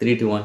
3 2 1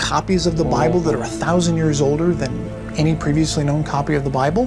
Copies of the Bible that are 1000 years older than any previously known copy of the Bible?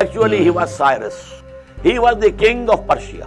Actually, he was Cyrus. He was the king of Persia.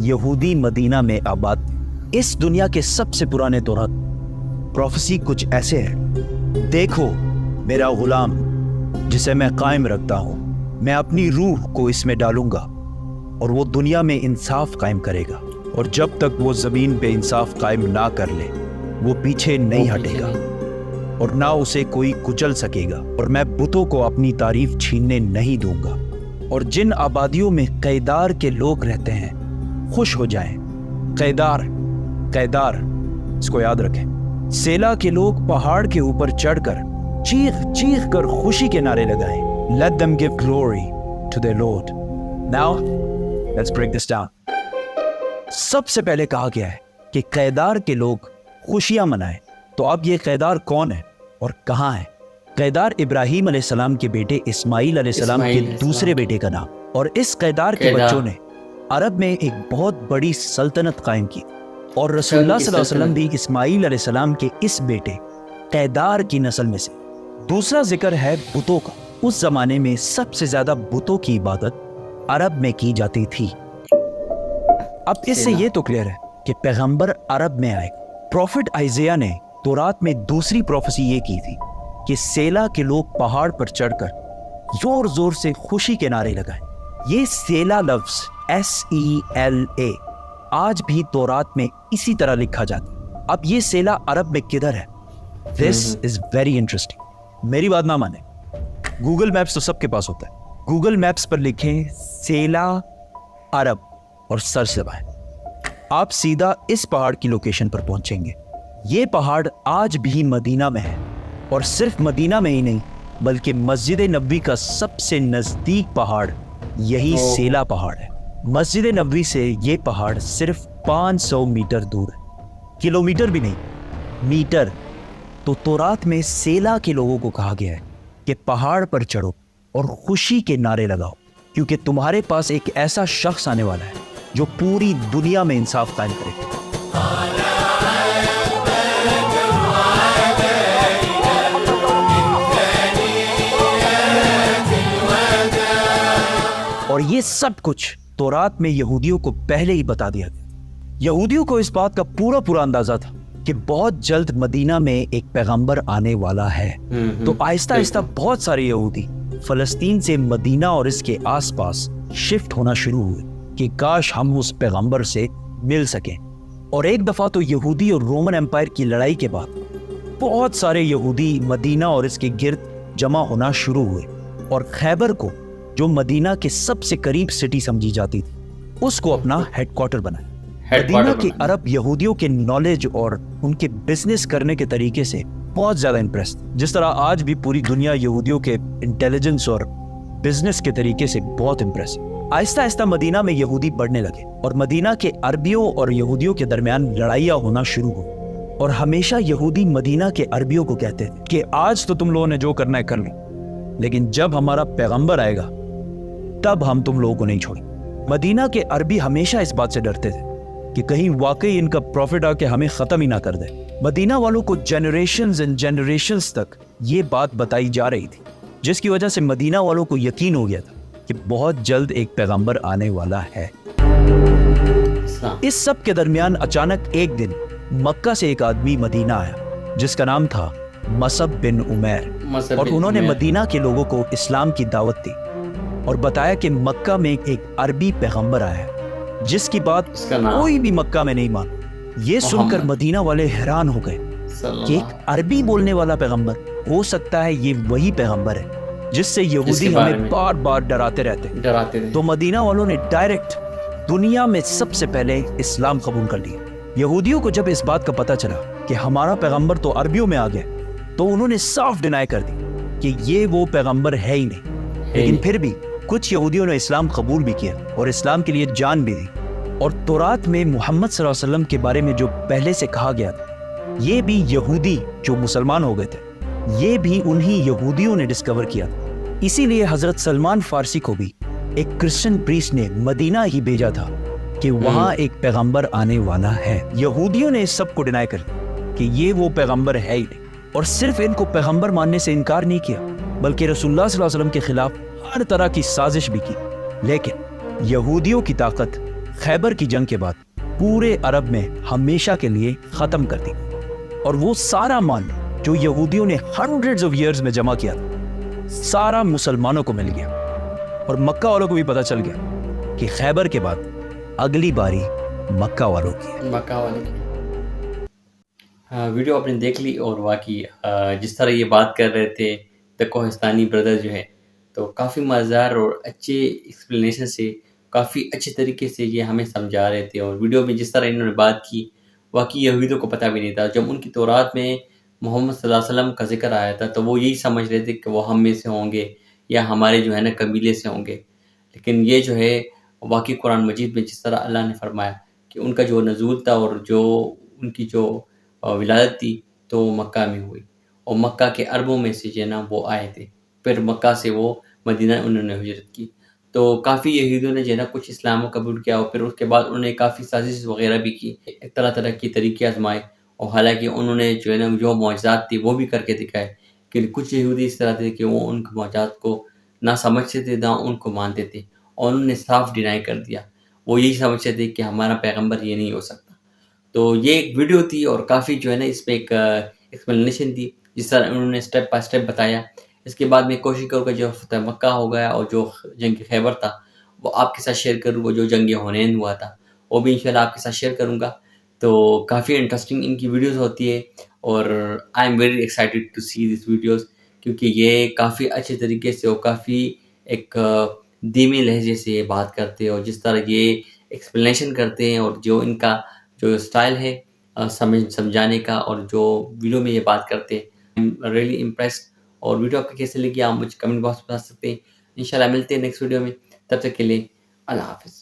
یہودی مدینہ میں آباد. اس دنیا کے سب سے پرانے تورات prophecy کچھ ایسے ہے: دیکھو میرا غلام جسے میں قائم رکھتا ہوں، میں اپنی روح کو اس میں ڈالوں گا اور وہ دنیا میں انصاف قائم کرے گا، اور جب تک وہ زمین پہ انصاف قائم نہ کر لے وہ پیچھے نہیں ہٹے گا اور نہ اسے کوئی کچل سکے گا، اور میں بتوں کو اپنی تعریف چھیننے نہیں دوں گا. اور جن آبادیوں میں قیدار کے لوگ رہتے ہیں خوش ہو جائیں. قیدار اس کو یاد رکھیں. سیلا کے لوگ پہاڑ کے اوپر چڑھ کر چیخ کر خوشی کے نعرے لگائیں. Let them give glory to their Lord. Now let's break this down. سب سے پہلے کہا گیا ہے کہ قیدار کے لوگ خوشیاں منائیں. تو اب یہ قیدار کون ہے اور کہاں ہے؟ قیدار ابراہیم علیہ السلام کے بیٹے اسماعیل علیہ السلام کے دوسرے بیٹے کا نام. اور اس قیدار کے بچوں نے عرب میں ایک بہت بڑی سلطنت قائم کی، اور رسول اللہ صلی اللہ علیہ وسلم بھی اسماعیل علیہ السلام کے اس بیٹے قیدار کی نسل میں سے. دوسرا ذکر ہے بتوں کا. اس زمانے میں سب سے زیادہ بتوں کی عبادت عرب میں کی جاتی تھی. اب اس سے یہ تو کلیئر ہے کہ پیغمبر عرب میں آئے. پروفٹ آئزیہ نے تورات میں دوسری پروفیسی یہ کی تھی کہ سیلا کے لوگ پہاڑ پر چڑھ کر زور زور سے خوشی کے نعرے لگائیں. یہ سیلا لفظ SELA آج بھی تورات میں اسی طرح لکھا جاتا ہے. اب یہ سیلا عرب میں کدھر ہے؟ This is very interesting. میری بات نہ مانیں، گوگل میپس تو سب کے پاس ہوتا ہے. گوگل میپس پر لکھیں سیلا عرب اور سرچ دبائیں. آپ سیدھا اس پہاڑ کی لوکیشن پر پہنچیں گے. یہ پہاڑ آج بھی مدینہ میں ہے، اور صرف مدینہ میں ہی نہیں بلکہ مسجد نبوی کا سب سے نزدیک پہاڑ یہی سیلا پہاڑ ہے. مسجد نبوی سے یہ پہاڑ صرف 500 میٹر دور ہے، کلومیٹر بھی نہیں، میٹر. تو تورات میں سیلا کے لوگوں کو کہا گیا ہے کہ پہاڑ پر چڑھو اور خوشی کے نعرے لگاؤ، کیونکہ تمہارے پاس ایک ایسا شخص آنے والا ہے جو پوری دنیا میں انصاف قائم کرے. اور یہ سب کچھ تورات میں یہودیوں کو پہلے ہی بتا دیا گیا. یہودیوں کو اس بات کا پورا اندازہ تھا کہ بہت جلد مدینہ میں ایک پیغمبر آنے والا ہے. تو آہستہ آہستہ بہت سارے یہودی فلسطین سے مدینہ اور اس کے آس پاس شفٹ ہونا شروع ہوئے کہ کاش ہم اس پیغمبر سے مل سکیں. اور ایک دفعہ تو یہودی اور رومن امپائر کی لڑائی کے بعد بہت سارے یہودی مدینہ اور اس کے گرد جمع ہونا شروع ہوئے، اور خیبر کو جو مدینہ کے سب سے قریب سٹی سمجھی جاتی تھی اس کو اپنا ہیڈ کوارٹر بنایا. مدینہ کے عرب یہودیوں کے نالج اور ان کے بزنس کرنے کے طریقے سے بہت زیادہ امپریس تھے، جس طرح آج بھی پوری دنیا یہودیوں کے انٹیلیجنس اور بزنس کے طریقے سے بہت امپریس. آہستہ آہستہ مدینہ میں یہودی بڑھنے لگے، اور مدینہ کے عربیوں اور یہودیوں کے درمیان لڑائیاں ہونا شروع ہوئی. اور ہمیشہ یہودی مدینہ کے عربیوں کو کہتے تھے کہ آج تو تم لوگوں نے جو کرنا ہے کر لو، لیکن جب ہمارا پیغمبر آئے گا تب ہم تم لوگوں کو نہیں چھوڑیں. مدینہ کے عربی ہمیشہ اس بات سے ڈرتے تھے کہ کہیں واقعی ان کا پروفٹ آ کے ہمیں ختم ہی نہ کر دے. مدینہ والوں کو جنریشنز اینڈ جنریشنز تک یہ بات بتائی جا رہی تھی، جس کی وجہ سے مدینہ والوں کو یقین ہو گیا تھا کہ بہت جلد ایک پیغمبر آنے والا ہے. اس سب کے درمیان اچانک ایک دن مکہ سے ایک آدمی مدینہ آیا جس کا نام تھا مصعب بن عمیر، اور انہوں نے مدینہ کے لوگوں کو اسلام کی دعوت دی اور بتایا کہ مکہ میں ایک عربی پیغمبر آیا ہے جس کی بات کوئی بھی مکہ میں نہیں مانا. یہ سن کر مدینہ والے حیران ہو گئے کہ ایک عربی بولنے والا پیغمبر، ہو سکتا ہے یہ وہی پیغمبر ہے جس سے یہودی ہمیں بار بار ڈراتے رہتے. تو مدینہ والوں نے ڈائریکٹ دنیا میں سب سے پہلے اسلام قبول کر لیا. یہودیوں کو جب اس بات کا پتہ چلا کہ ہمارا پیغمبر تو عربیوں میں آ گیا تو انہوں نے صاف ڈینائی کر دی کہ یہ وہ پیغمبر ہے ہی نہیں. لیکن پھر بھی کچھ یہودیوں نے اسلام قبول بھی کیا اور اسلام کے لیے جان بھی دی. اور تورات میں محمد صلی اللہ علیہ وسلم کے بارے میں جو پہلے سے کہا گیا تھا یہ بھی یہودی جو مسلمان ہو گئے تھے یہ بھی انہی یہودیوں نے ڈسکور کیا تھا. اسی لیے حضرت سلمان فارسی کو بھی ایک کرسچن پریسٹ نے مدینہ ہی بھیجا تھا کہ وہاں ایک پیغمبر آنے والا ہے. یہودیوں نے اس سب کو ڈینائی کر دیا کہ یہ وہ پیغمبر ہے ہی نہیں، اور صرف ان کو پیغمبر ماننے سے انکار نہیں کیا بلکہ رسول اللہ صلی اللہ علیہ وسلم کے خلاف ہر طرح کی سازش بھی کی. لیکن یہودیوں کی طاقت خیبر کی جنگ کے بعد پورے عرب میں ہمیشہ کے لیے ختم کر دی اور وہ سارا مال جو یہودیوں نے ہنڈریڈز آف ایئرز میں جمع کیا تھا سارا مسلمانوں کو مل گیا اور مکہ والوں کو بھی پتہ چل گیا کہ خیبر کے بعد اگلی باری مکہ والوں کی ہے. مکہ والے کی ویڈیو آپ نے دیکھ لی، اور واقعی جس طرح یہ بات کر رہے تھے دا کوہستانی بردر جو ہے، تو کافی مزیدار اور اچھے ایکسپلینیشن سے کافی اچھے طریقے سے یہ ہمیں سمجھا رہے تھے. اور ویڈیو میں جس طرح انہوں نے بات کی، واقعی یہودیوں کو پتہ بھی نہیں تھا. جب ان کی تورات میں محمد صلی اللہ علیہ وسلم کا ذکر آیا تھا تو وہ یہی سمجھ رہے تھے کہ وہ ہم میں سے ہوں گے یا ہمارے جو ہے نا قبیلے سے ہوں گے. لیکن یہ جو ہے واقعی قرآن مجید میں جس طرح اللہ نے فرمایا کہ ان کا جو نزول تھا اور جو ان کی جو ولادت تھی تو مکہ میں ہوئی، اور مکہ کے عربوں میں سے جو ہے نا وہ آئے تھے. پھر مکہ سے وہ مدینہ انہوں نے ہجرت کی. تو کافی یہودیوں نے جو ہے نا کچھ اسلام کو قبول کیا، اور پھر اس کے بعد انہوں نے کافی سازش وغیرہ بھی کی، ایک طرح طرح کی طریقے آزمائے. اور حالانکہ انہوں نے جو ہے نا جو معجزات تھی وہ بھی کر کے دکھائے، کہ کچھ یہودی اس طرح تھے کہ وہ ان کے معجزات کو نہ سمجھتے تھے نہ ان کو مانتے تھے، اور انہوں نے صاف ڈینائی کر دیا. وہ یہی سمجھتے تھے کہ ہمارا پیغمبر یہ نہیں ہو سکتا. تو یہ ایک ویڈیو تھی اور کافی جو ہے نا اس میں ایک ایکسپلینیشن تھی جس طرح انہوں نے اسٹیپ بائی اسٹیپ بتایا. اس کے بعد میں کوشش کروں گا جو فتح مکہ ہو گیا اور جو جنگ خیبر تھا وہ آپ کے ساتھ شیئر کروں گا. جو جنگ حنین ہوا تھا وہ بھی انشاءاللہ آپ کے ساتھ شیئر کروں گا. تو کافی انٹرسٹنگ ان کی ویڈیوز ہوتی ہے، اور I am very excited to see this videos, کیونکہ یہ کافی اچھے طریقے سے اور کافی ایک دھیمے لہجے سے یہ بات کرتے ہیں، اور جس طرح یہ ایکسپلینیشن کرتے ہیں اور جو ان کا جو اسٹائل ہے سمجھانے کا، اور جو ویڈیو میں یہ بات کرتے ہیں ریئلی امپریسڈ. اور ویڈیو آپ کو کیسے لگی آپ مجھے کمنٹ باکس میں بتا سکتے ہیں. انشاءاللہ ملتے ہیں نیکسٹ ویڈیو میں، تب تک کے لیے اللہ حافظ.